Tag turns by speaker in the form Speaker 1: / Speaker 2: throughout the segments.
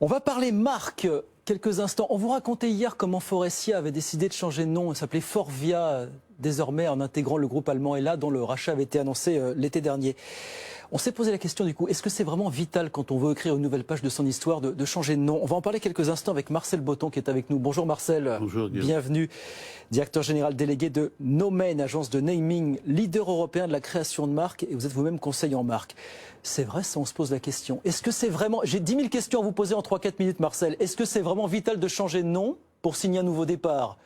Speaker 1: On va parler marque quelques instants. On vous racontait hier comment Faurecia avait décidé de changer de nom. Il s'appelait Forvia désormais en intégrant le groupe allemand Hella dont le rachat avait été annoncé l'été dernier. On s'est posé la question du coup, est-ce que c'est vraiment vital quand on veut écrire une nouvelle page de son histoire de changer de nom? On va en parler quelques instants avec Marcel Botton qui est avec nous. Bonjour Marcel.
Speaker 2: Bonjour Guillaume.
Speaker 1: Bienvenue, directeur général délégué de Nomain, agence de naming, leader européen de la création de marques et vous êtes vous-même conseiller en marque. C'est vrai, ça on se pose la question. Est-ce que c'est vraiment, j'ai 10 000 questions à vous poser en 3-4 minutes Marcel, est-ce que c'est vraiment vital de changer de nom pour signer un nouveau départ?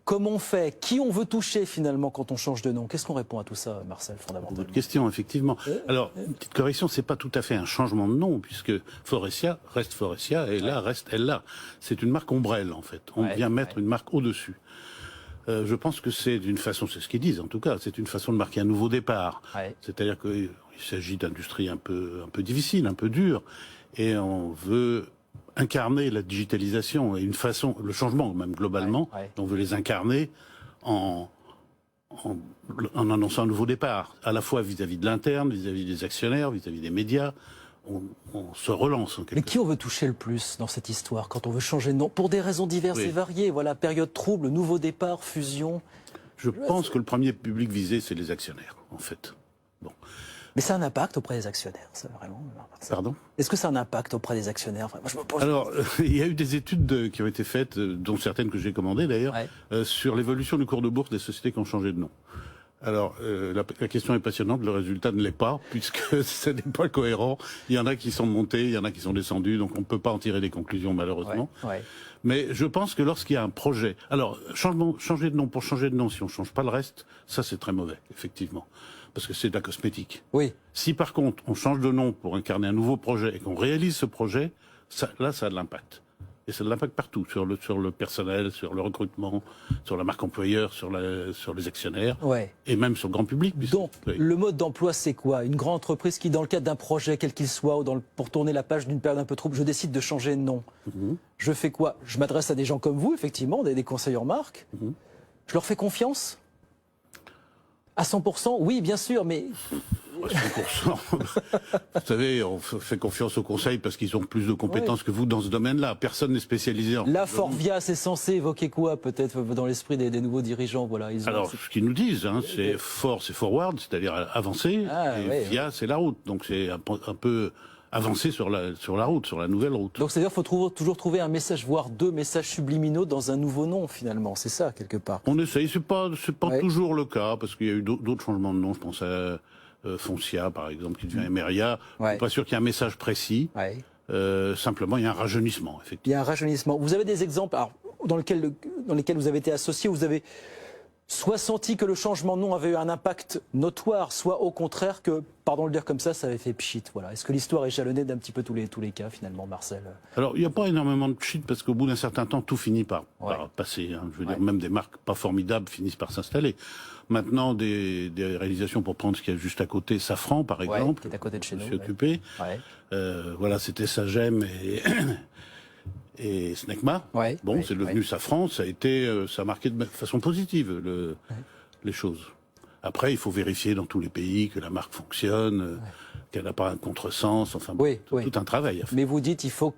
Speaker 1: Comment on fait? Qui on veut toucher finalement quand on change de nom? Qu'est-ce qu'on répond à tout ça, Marcel, fondamentalement?
Speaker 2: Votre question, effectivement. Alors, une petite correction, c'est pas tout à fait un changement de nom, puisque Faurecia reste Faurecia et là reste Hella. C'est une marque ombrelle, en fait. On vient mettre une marque au-dessus. Je pense que c'est d'une façon, c'est ce qu'ils disent en tout cas, c'est une façon de marquer un nouveau départ. C'est-à-dire qu'il s'agit d'industries un peu difficiles, un peu dures, et on veut incarner la digitalisation et une façon, le changement même globalement, on veut les incarner en annonçant un nouveau départ, à la fois vis-à-vis de l'interne, vis-à-vis des actionnaires, vis-à-vis des médias. On se relance en quelque sorte.
Speaker 1: Mais qui on veut toucher le plus dans cette histoire quand on veut changer de nom? Pour des raisons diverses et variées, voilà, période trouble, nouveau départ, fusion.
Speaker 2: Je pense que le premier public visé, c'est les actionnaires, en fait. Bon.
Speaker 1: Mais ça a un impact auprès des actionnaires, ça, vraiment.
Speaker 2: Pardon?
Speaker 1: Est-ce que ça a un impact auprès des actionnaires? Enfin, moi, je me pose...
Speaker 2: Alors, il y a eu des études qui ont été faites, dont certaines que j'ai commandées d'ailleurs, sur l'évolution du cours de bourse des sociétés qui ont changé de nom. Alors, la question est passionnante, le résultat ne l'est pas, puisque ce n'est pas cohérent. Il y en a qui sont montés, il y en a qui sont descendus, donc on ne peut pas en tirer des conclusions, malheureusement. Mais je pense que lorsqu'il y a un projet... Alors, changer de nom pour changer de nom, si on ne change pas le reste, ça c'est très mauvais, effectivement. Parce que c'est de la cosmétique. Si par contre, on change de nom pour incarner un nouveau projet et qu'on réalise ce projet, là, ça a de l'impact. Et ça a de l'impact partout, sur le personnel, sur le recrutement, sur la marque employeur, sur les actionnaires, et même sur le grand public.
Speaker 1: Donc, le mode d'emploi, c'est quoi? Une grande entreprise qui, dans le cadre d'un projet, quel qu'il soit, ou pour tourner la page d'une période un peu trouble, je décide de changer de nom. Je fais quoi? Je m'adresse à des gens comme vous, effectivement, des conseillers en marque. Je leur fais confiance? À 100%? Oui, bien sûr, mais...
Speaker 2: 100%. Vous savez, on fait confiance aux conseils parce qu'ils ont plus de compétences que vous dans ce domaine-là. Personne n'est spécialisé en...
Speaker 1: La Forvia, c'est censé évoquer quoi, peut-être, dans l'esprit des nouveaux dirigeants? Voilà,
Speaker 2: Alors, ce qu'ils nous disent, hein, c'est c'est forward, c'est-à-dire avancer, et via, c'est la route. Donc c'est un peu avancer sur la route, sur la nouvelle route.
Speaker 1: Donc c'est-à-dire qu'il faut toujours trouver un message, voire deux messages subliminaux dans un nouveau nom, finalement. C'est ça, quelque part.
Speaker 2: On essaye, c'est pas toujours le cas, parce qu'il y a eu d'autres changements de nom, je pense à... Foncia, par exemple, qui devient Emeria. Je suis pas sûr qu'il y ait un message précis. Simplement, il y a un rajeunissement, effectivement.
Speaker 1: Il y a un rajeunissement. Vous avez des exemples dans lesquels vous avez été associé, vous avez soit senti que le changement de nom avait eu un impact notoire, soit au contraire que, pardon de le dire comme ça avait fait pchit. Voilà. Est-ce que l'histoire est jalonnée d'un petit peu tous les cas, finalement, Marcel?
Speaker 2: Alors, il n'y a pas énormément de pchit, parce qu'au bout d'un certain temps, tout finit par passer. Hein. Je veux dire, même des marques pas formidables finissent par s'installer. Maintenant, des réalisations, pour prendre ce qu'il y a juste à côté, Safran, par exemple,
Speaker 1: qui est à côté de chez nous.
Speaker 2: Je suis occupé. Voilà, c'était Sagem et Snecma. C'est devenu Safran, ça a marqué de façon positive les choses. Après, il faut vérifier dans tous les pays que la marque fonctionne, qu'elle n'a pas un contresens, enfin, tout un travail à faire.
Speaker 1: Mais vous dites, il faut...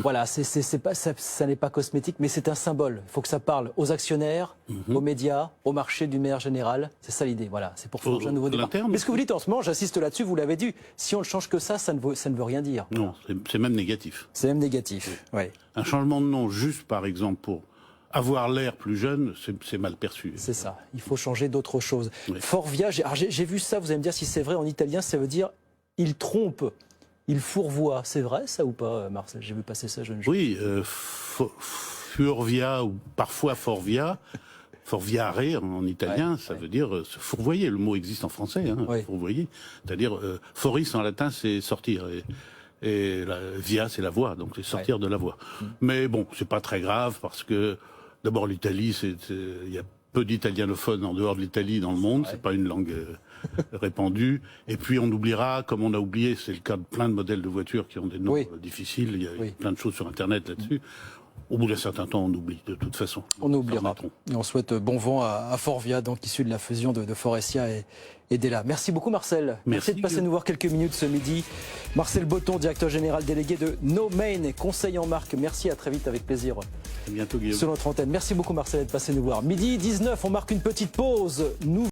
Speaker 1: Voilà, ça n'est pas cosmétique, mais c'est un symbole. Il faut que ça parle aux actionnaires, aux médias, au marché d'une manière générale. C'est ça l'idée, voilà. C'est pour changer un nouveau départ. Mais ce que vous dites en ce moment, j'insiste là-dessus, vous l'avez dit, si on ne change que ça ne veut rien dire.
Speaker 2: Non, c'est même négatif.
Speaker 1: C'est même négatif,
Speaker 2: Un changement de nom juste, par exemple, pour avoir l'air plus jeune, c'est mal perçu.
Speaker 1: C'est ça, il faut changer d'autre chose. Forvia, j'ai vu ça, vous allez me dire si c'est vrai, en italien, ça veut dire « il trompe ». Il fourvoie, c'est vrai ça ou pas, Marcel? J'ai vu passer ça jeune jour.
Speaker 2: Oui, furvia ou parfois forvia, forviare en italien, ça veut dire se fourvoyer. Le mot existe en français, hein, fourvoyer. C'est-à-dire, foris en latin, c'est sortir. Et la via, c'est la voie, donc c'est sortir de la voie. Mais bon, c'est pas très grave parce que, d'abord, l'Italie, il y a peu d'italianophones en dehors de l'Italie dans le monde, c'est pas une langue répandue. Et puis on oubliera, comme on a oublié, c'est le cas de plein de modèles de voitures qui ont des noms difficiles, il y a plein de choses sur Internet là-dessus. Au bout d'un certain temps, on oublie de toute façon.
Speaker 1: On oubliera. Et on souhaite bon vent à Forvia, donc issu de la fusion de Forestia et d'Ela. Merci beaucoup Marcel. Merci de passer nous voir quelques minutes ce midi. Marcel Botton, directeur général délégué de No Main, conseil en marque. Merci, à très vite, avec plaisir.
Speaker 2: À bientôt Guillaume.
Speaker 1: Sur notre antenne. Merci beaucoup Marcel d'être passé nous voir. Midi 19, on marque une petite pause.